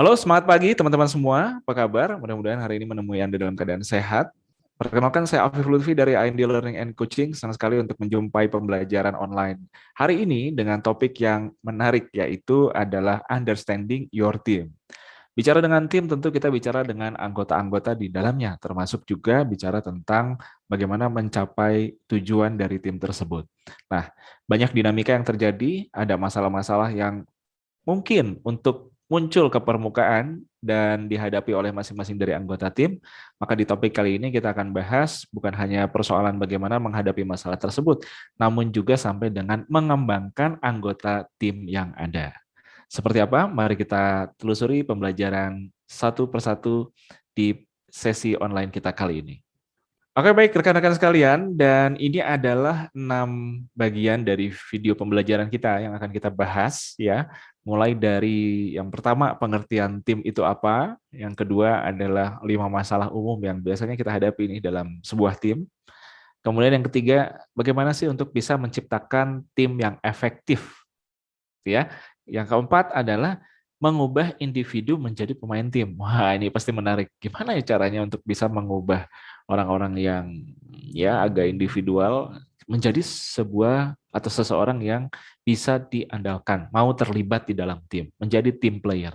Halo, semangat pagi teman-teman semua. Apa kabar? Mudah-mudahan hari ini menemui Anda dalam keadaan sehat. Perkenalkan, saya Afif Lutfi dari IND Learning and Coaching. Senang sekali untuk menjumpai pembelajaran online hari ini dengan topik yang menarik, yaitu adalah understanding your team. Bicara dengan tim, tentu kita bicara dengan anggota-anggota di dalamnya, termasuk juga bicara tentang bagaimana mencapai tujuan dari tim tersebut. Nah, banyak dinamika yang terjadi, ada masalah-masalah yang mungkin untuk muncul ke permukaan dan dihadapi oleh masing-masing dari anggota tim, maka di topik kali ini kita akan bahas bukan hanya persoalan bagaimana menghadapi masalah tersebut, namun juga sampai dengan mengembangkan anggota tim yang ada. Seperti apa? Mari kita telusuri pembelajaran satu persatu di sesi online kita kali ini. Oke, baik rekan-rekan sekalian, dan ini adalah 6 bagian dari video pembelajaran kita yang akan kita bahas ya. Mulai dari yang pertama, pengertian tim itu apa, yang kedua adalah 5 masalah umum yang biasanya kita hadapi ini dalam sebuah tim. Kemudian yang ketiga, bagaimana sih untuk bisa menciptakan tim yang efektif ya. Yang keempat adalah mengubah individu menjadi pemain tim. Wah, ini pasti menarik. Gimana ya caranya untuk bisa mengubah orang-orang yang ya agak individual menjadi sebuah atau seseorang yang bisa diandalkan, mau terlibat di dalam tim, menjadi tim player.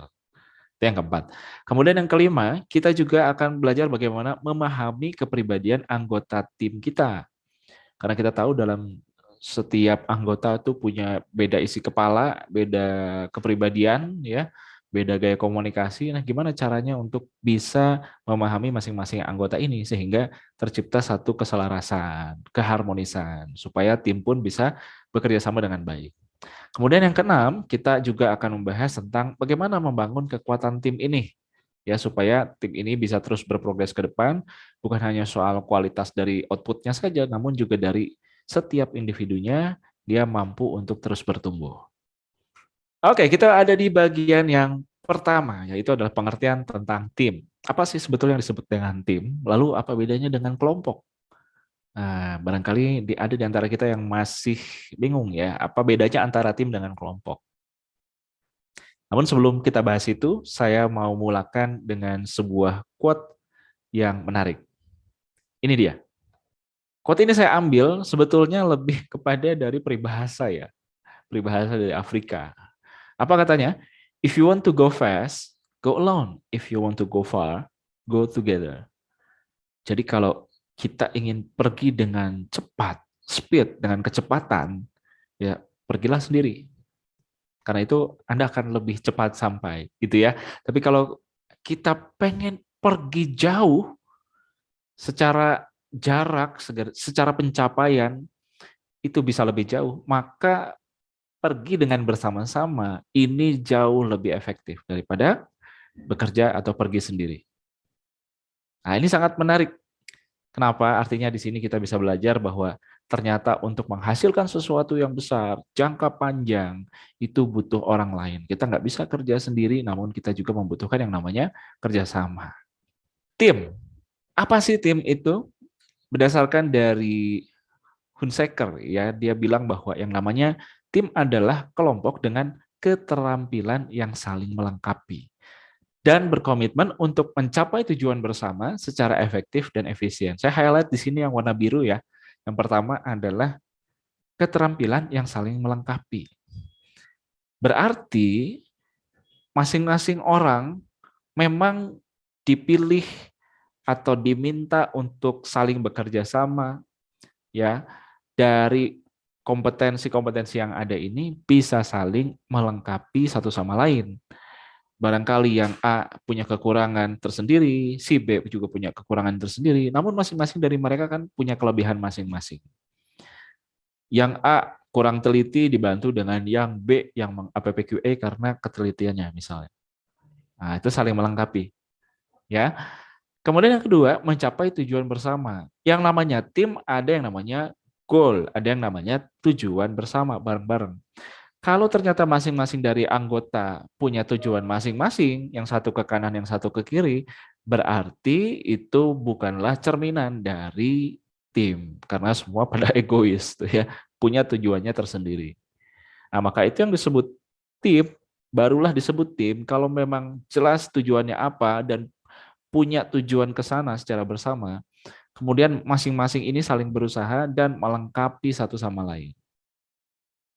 Itu yang keempat. Kemudian yang kelima, kita juga akan belajar bagaimana memahami kepribadian anggota tim kita. Karena kita tahu dalam setiap anggota tuh punya beda isi kepala, beda kepribadian, ya, beda gaya komunikasi. Nah, gimana caranya untuk bisa memahami masing-masing anggota ini sehingga tercipta satu keselarasan, keharmonisan, supaya tim pun bisa bekerja sama dengan baik. Kemudian yang keenam, kita juga akan membahas tentang bagaimana membangun kekuatan tim ini, ya, supaya tim ini bisa terus berprogres ke depan, bukan hanya soal kualitas dari outputnya saja, namun juga dari setiap individunya dia mampu untuk terus bertumbuh. Oke, kita ada di bagian yang pertama, yaitu adalah pengertian tentang tim. Apa sih sebetulnya yang disebut dengan tim? Lalu apa bedanya dengan kelompok? Nah, barangkali ada di antara kita yang masih bingung ya, apa bedanya antara tim dengan kelompok. Namun sebelum kita bahas itu, saya mau mulakan dengan sebuah quote yang menarik. Ini dia. Quote ini saya ambil sebetulnya lebih kepada dari peribahasa ya, peribahasa dari Afrika. Apa katanya? If you want to go fast, go alone. If you want to go far, go together. Jadi kalau kita ingin pergi dengan cepat, speed, dengan kecepatan, ya pergilah sendiri. Karena itu Anda akan lebih cepat sampai, gitu ya. Tapi kalau kita pengen pergi jauh secara jarak, secara pencapaian, itu bisa lebih jauh, maka pergi dengan bersama-sama ini jauh lebih efektif daripada bekerja atau pergi sendiri. Nah, ini sangat menarik. Kenapa? Artinya di sini kita bisa belajar bahwa ternyata untuk menghasilkan sesuatu yang besar, jangka panjang, itu butuh orang lain. Kita nggak bisa kerja sendiri, namun kita juga membutuhkan yang namanya kerjasama. Tim. Apa sih tim itu? Berdasarkan dari Hunsaker, ya, dia bilang bahwa yang namanya tim adalah kelompok dengan keterampilan yang saling melengkapi dan berkomitmen untuk mencapai tujuan bersama secara efektif dan efisien. Saya highlight di sini yang warna biru ya. Yang pertama adalah keterampilan yang saling melengkapi. Berarti masing-masing orang memang dipilih atau diminta untuk saling bekerja sama ya, dari kompetensi-kompetensi yang ada ini bisa saling melengkapi satu sama lain. Barangkali yang A punya kekurangan tersendiri, si B juga punya kekurangan tersendiri, namun masing-masing dari mereka kan punya kelebihan masing-masing. Yang A kurang teliti dibantu dengan yang B yang meng-APPQA karena ketelitiannya misalnya. Nah, itu saling melengkapi, ya. Kemudian yang kedua, mencapai tujuan bersama. Yang namanya tim ada yang namanya goal, ada yang namanya tujuan bersama bareng-bareng. Kalau ternyata masing-masing dari anggota punya tujuan masing-masing, yang satu ke kanan, yang satu ke kiri, berarti itu bukanlah cerminan dari tim, karena semua pada egois, tuh ya, punya tujuannya tersendiri. Nah, maka itu yang disebut tim. barulah disebut tim kalau memang jelas tujuannya apa dan punya tujuan ke sana secara bersama. Kemudian masing-masing ini saling berusaha dan melengkapi satu sama lain.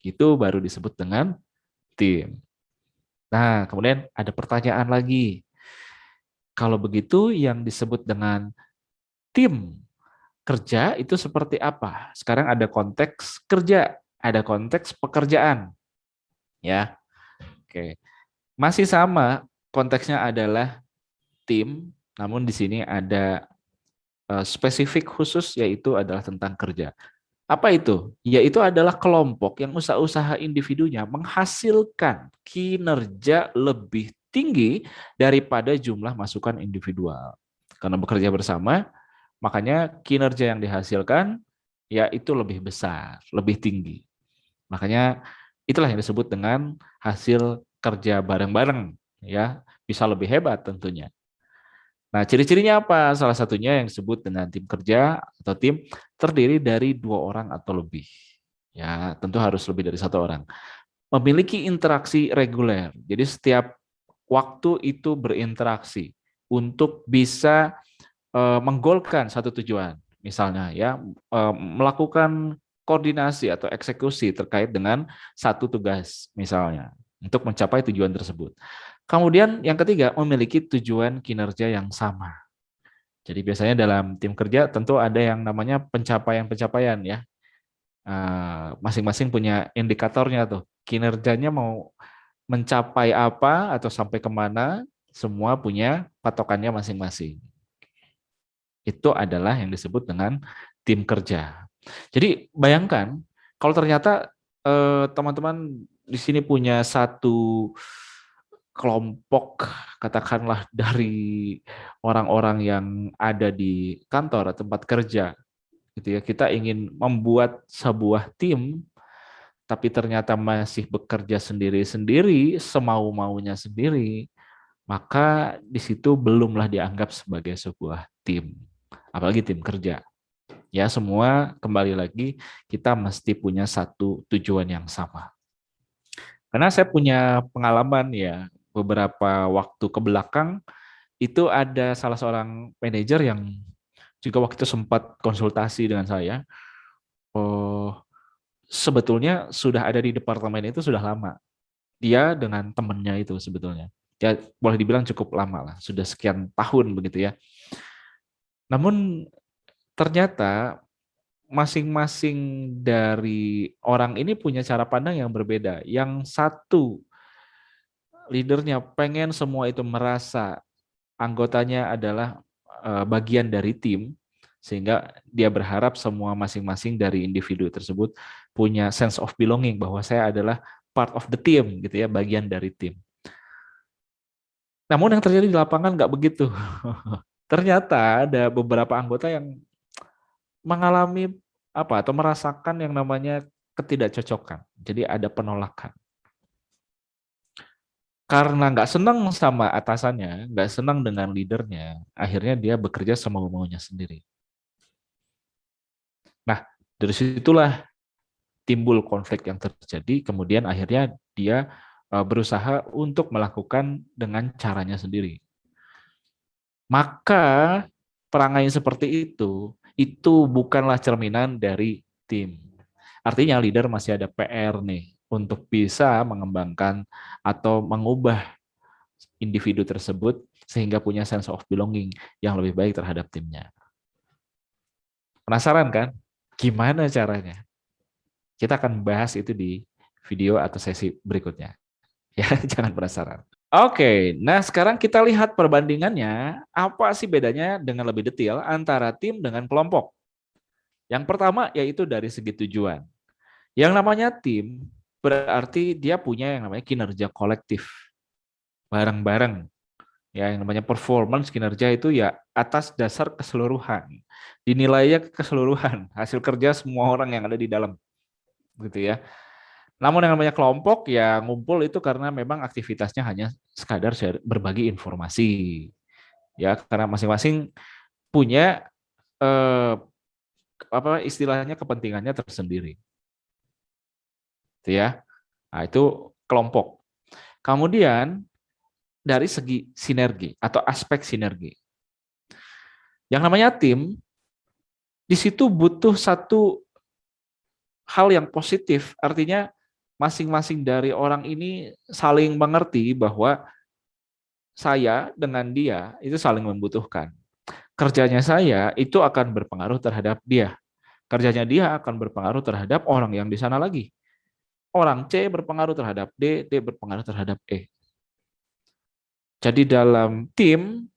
Itu baru disebut dengan tim. Nah, kemudian ada pertanyaan lagi. Kalau begitu yang disebut dengan tim kerja itu seperti apa? Sekarang ada konteks kerja, ada konteks pekerjaan, ya. Oke. Masih sama, konteksnya adalah tim, namun di sini ada spesifik khusus yaitu adalah tentang kerja. Apa itu? Yaitu adalah kelompok yang usaha-usaha individunya menghasilkan kinerja lebih tinggi daripada jumlah masukan individual. Karena bekerja bersama, makanya kinerja yang dihasilkan ya itu lebih besar, lebih tinggi. Makanya itulah yang disebut dengan hasil kerja bareng-bareng, ya, bisa lebih hebat tentunya. Nah, ciri-cirinya apa? Salah satunya yang disebut dengan tim kerja atau tim terdiri dari 2 orang atau lebih. Ya, tentu harus lebih dari 1 orang. Memiliki interaksi reguler. Jadi setiap waktu itu berinteraksi untuk bisa menggolkan satu tujuan. Misalnya ya, melakukan koordinasi atau eksekusi terkait dengan satu tugas misalnya untuk mencapai tujuan tersebut. Kemudian yang ketiga, memiliki tujuan kinerja yang sama. Jadi biasanya dalam tim kerja tentu ada yang namanya pencapaian-pencapaian ya. Masing-masing punya indikatornya tuh. Kinerjanya mau mencapai apa atau sampai kemana, semua punya patokannya masing-masing. Itu adalah yang disebut dengan tim kerja. Jadi bayangkan kalau ternyata teman-teman di sini punya satu kelompok, katakanlah dari orang-orang yang ada di kantor atau tempat kerja, gitu ya. Kita ingin membuat sebuah tim, tapi ternyata masih bekerja sendiri-sendiri, semau-maunya sendiri, maka di situ belumlah dianggap sebagai sebuah tim, apalagi tim kerja. Ya, semua kembali lagi kita mesti punya satu tujuan yang sama. Karena saya punya pengalaman ya, beberapa waktu ke belakang itu ada salah seorang manajer yang juga waktu itu sempat konsultasi dengan saya. Oh, sebetulnya sudah ada di departemen itu sudah lama. Dia dengan temannya itu sebetulnya. Ya boleh dibilang cukup lama lah, sudah sekian tahun begitu ya. Namun ternyata masing-masing dari orang ini punya cara pandang yang berbeda. Yang satu leadernya pengen semua itu merasa anggotanya adalah bagian dari tim, sehingga dia berharap semua masing-masing dari individu tersebut punya sense of belonging bahwa saya adalah part of the team gitu ya, bagian dari tim. Namun yang terjadi di lapangan nggak begitu. Ternyata ada beberapa anggota yang mengalami apa atau merasakan yang namanya ketidakcocokan. Jadi ada penolakan. Karena nggak senang sama atasannya, nggak senang dengan leadernya, akhirnya dia bekerja semau-maunya sendiri. Nah, dari situlah timbul konflik yang terjadi, kemudian akhirnya dia berusaha untuk melakukan dengan caranya sendiri. Maka perangai seperti itu bukanlah cerminan dari tim. Artinya leader masih ada PR nih untuk bisa mengembangkan atau mengubah individu tersebut sehingga punya sense of belonging yang lebih baik terhadap timnya. Penasaran kan? Gimana caranya? Kita akan bahas itu di video atau sesi berikutnya. Ya, jangan penasaran. Oke, nah sekarang kita lihat perbandingannya. Apa sih bedanya dengan lebih detail antara tim dengan kelompok? Yang pertama yaitu dari segi tujuan. Yang namanya tim berarti dia punya yang namanya kinerja kolektif, bareng-bareng. Ya, yang namanya performance kinerja itu ya atas dasar keseluruhan. Dinilainya keseluruhan, hasil kerja semua orang yang ada di dalam, gitu ya. Namun yang namanya kelompok ya ngumpul itu karena memang aktivitasnya hanya sekadar berbagi informasi. Ya, karena masing-masing punya eh, apa istilahnya kepentingannya tersendiri. Gitu ya. Nah, itu kelompok. Kemudian dari segi sinergi atau aspek sinergi. Yang namanya tim, di situ butuh satu hal yang positif, artinya masing-masing dari orang ini saling mengerti bahwa saya dengan dia itu saling membutuhkan. Kerjanya saya itu akan berpengaruh terhadap dia. Kerjanya dia akan berpengaruh terhadap orang yang di sana lagi. Orang C berpengaruh terhadap D, D berpengaruh terhadap E. Jadi dalam tim,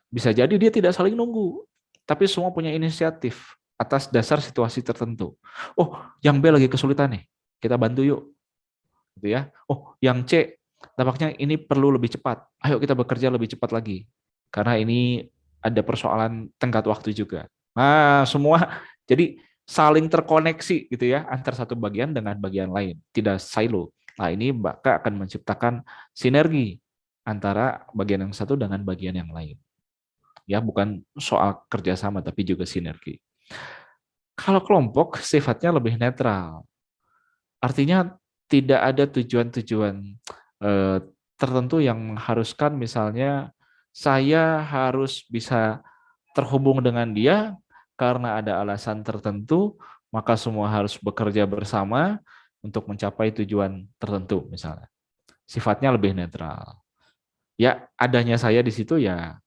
bisa jadi dia tidak saling nunggu, tapi semua punya inisiatif atas dasar situasi tertentu. Oh, yang B lagi kesulitan nih, kita bantu yuk. Gitu ya. Oh, yang C tampaknya ini perlu lebih cepat. Ayo kita bekerja lebih cepat lagi. Karena ini ada persoalan tenggat waktu juga. Nah, semua jadi saling terkoneksi gitu ya antar satu bagian dengan bagian lain, tidak silo. Nah, ini maka akan menciptakan sinergi antara bagian yang satu dengan bagian yang lain. Ya, bukan soal kerjasama tapi juga sinergi. Kalau kelompok sifatnya lebih netral. Artinya tidak ada tujuan-tujuan eh, tertentu yang mengharuskan misalnya saya harus bisa terhubung dengan dia karena ada alasan tertentu, maka semua harus bekerja bersama untuk mencapai tujuan tertentu misalnya. Sifatnya lebih netral. Ya, adanya saya di situ ya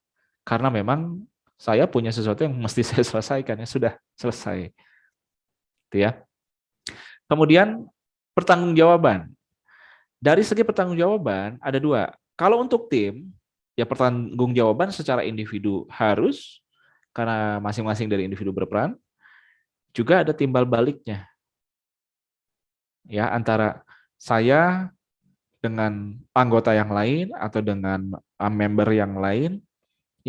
karena memang saya punya sesuatu yang mesti saya selesaikan, ya sudah selesai. Gitu ya. Kemudian pertanggungjawaban. Dari segi pertanggungjawaban ada dua. Kalau untuk tim, ya pertanggungjawaban secara individu harus karena masing-masing dari individu berperan. Juga ada timbal baliknya, ya antara saya dengan anggota yang lain atau dengan member yang lain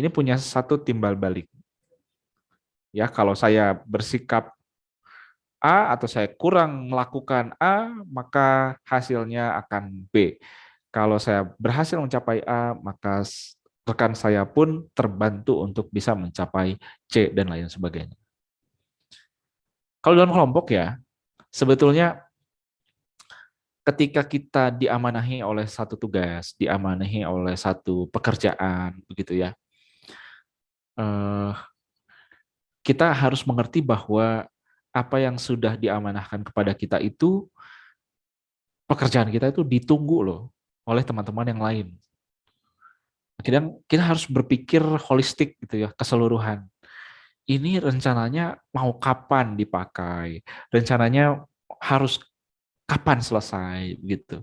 ini punya satu timbal balik. Ya, kalau saya bersikap A atau saya kurang melakukan A, maka hasilnya akan B. Kalau saya berhasil mencapai A, maka rekan saya pun terbantu untuk bisa mencapai C dan lain sebagainya. Kalau dalam kelompok ya, sebetulnya ketika kita diamanahi oleh satu tugas, diamanahi oleh satu pekerjaan, begitu ya, kita harus mengerti bahwa apa yang sudah diamanahkan kepada kita itu, pekerjaan kita itu ditunggu loh oleh teman-teman yang lain. Akhirnya kita harus berpikir holistik gitu ya, keseluruhan. Ini rencananya mau kapan dipakai, rencananya harus kapan selesai gitu.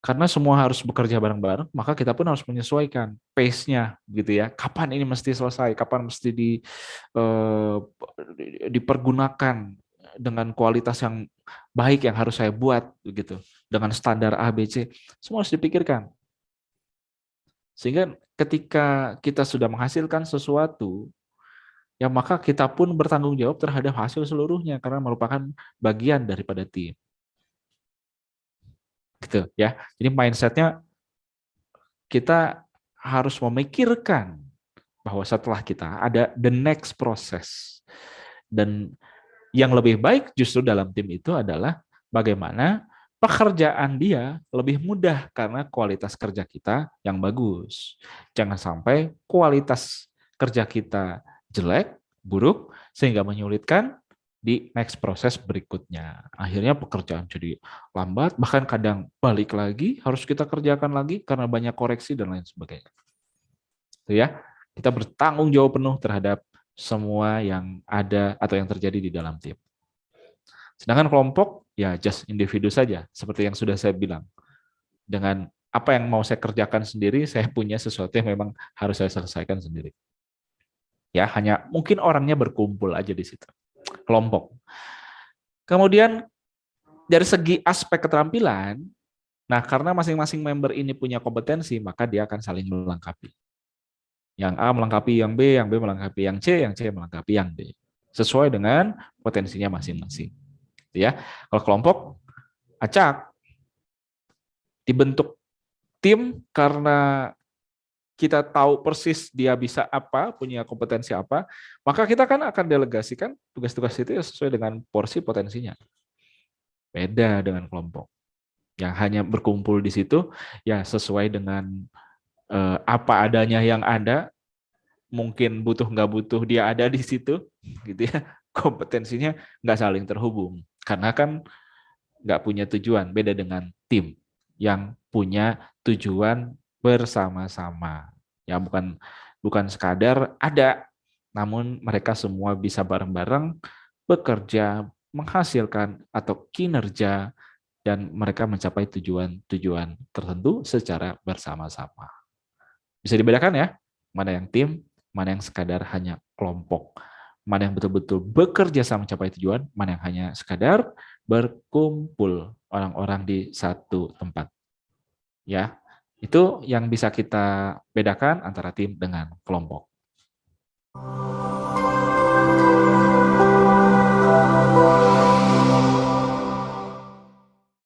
Karena semua harus bekerja bareng-bareng, maka kita pun harus menyesuaikan pace-nya gitu ya. Kapan ini mesti selesai, kapan mesti dipergunakan dengan kualitas yang baik yang harus saya buat gitu. Dengan standar A, B, C, semua harus dipikirkan. Sehingga ketika kita sudah menghasilkan sesuatu, ya maka kita pun bertanggung jawab terhadap hasil seluruhnya karena merupakan bagian daripada tim. Gitu ya. Jadi mindsetnya kita harus memikirkan bahwa setelah kita ada the next process. Dan yang lebih baik justru dalam tim itu adalah bagaimana pekerjaan dia lebih mudah karena kualitas kerja kita yang bagus. Jangan sampai kualitas kerja kita jelek, buruk, sehingga menyulitkan di next proses berikutnya. Akhirnya pekerjaan jadi lambat, bahkan kadang balik lagi, harus kita kerjakan lagi karena banyak koreksi dan lain sebagainya. Itu ya, kita bertanggung jawab penuh terhadap semua yang ada atau yang terjadi di dalam tim. Sedangkan kelompok, ya just individu saja, seperti yang sudah saya bilang. Dengan apa yang mau saya kerjakan sendiri, saya punya sesuatu yang memang harus saya selesaikan sendiri. Ya, hanya mungkin orangnya berkumpul aja di situ. Kelompok. Kemudian dari segi aspek keterampilan, nah karena masing-masing member ini punya kompetensi, maka dia akan saling melengkapi. Yang A melengkapi yang B melengkapi yang C melengkapi yang D. Sesuai dengan potensinya masing-masing. Ya, kalau kelompok acak dibentuk tim karena kita tahu persis dia bisa apa, punya kompetensi apa, maka kita kan akan delegasikan tugas-tugas itu sesuai dengan porsi potensinya. Beda dengan kelompok. yang hanya berkumpul di situ ya sesuai dengan apa adanya yang ada, mungkin butuh nggak butuh dia ada di situ, gitu ya. Kompetensinya nggak saling terhubung karena kan nggak punya tujuan. Beda dengan tim yang punya tujuan bersama-sama. Ya bukan bukan sekadar ada, namun mereka semua bisa bareng-bareng bekerja, menghasilkan atau kinerja dan mereka mencapai tujuan-tujuan tertentu secara bersama-sama. Bisa dibedakan ya, mana yang tim, mana yang sekadar hanya kelompok. Mana yang betul-betul bekerja sama mencapai tujuan, mana yang hanya sekadar berkumpul orang-orang di satu tempat. Ya, itu yang bisa kita bedakan antara tim dengan kelompok.